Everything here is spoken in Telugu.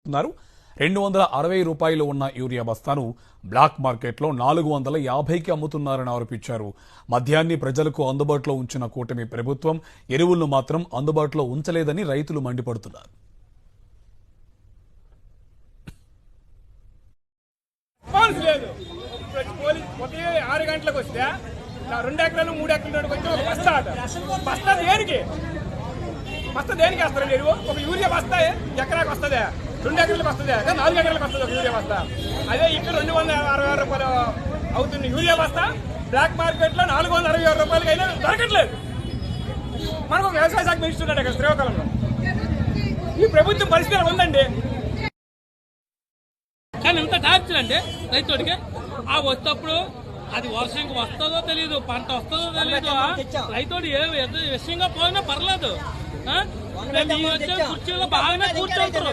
చెప్తున్నారు. 260 రూపాయలు ఉన్న యూరియా బస్తాను బ్లాక్ మార్కెట్లో 450కి అమ్ముతున్నారని ఆరోపించారు. మద్యాన్ని ప్రజలకు అందుబాటులో ఉంచిన కూటమి ప్రభుత్వం ఎరువులను మాత్రం అందుబాటులో ఉంచలేదని రైతులు మండిపడుతున్నారు. ఉదయం 6 గంటలకు వస్తే 2 ఎకరాలు 3 ఎకరాలు వచ్చి ఒక బస్తా దేనికి వేస్తారండి ఎరువు? ఒక యూరియా బస్తా ఎకరాకి వస్తుంది, 2 ఎకరాలకు వస్తుంది, 4 ఎకరాలకు వస్తుంది ఒక యూరియా బస్తా. అదే ఇక్కడ 266 రూపాయలు అవుతుంది యూరియా బస్తా, బ్లాక్ మార్కెట్ లో 467 రూపాయలకి అయినా దొరకట్లేదు. మనకు ఒక వ్యవసాయ శాఖ మినిస్టర్ ఇక్కడ శ్రీకాకుళంలో. ఈ ప్రభుత్వం పరిస్థితి ఉందండి. కానీ ఇంత టార్చర్ అండి రైతుడికి. ఆ వచ్చేటప్పుడు అది వర్షం వస్తుందో తెలియదు, పంట వస్తుందో తెలియదు. రైతుడు ఏ విషయంగా పోయినా పర్లేదు, కుర్చీలో బాగానే కూర్చోంటారు.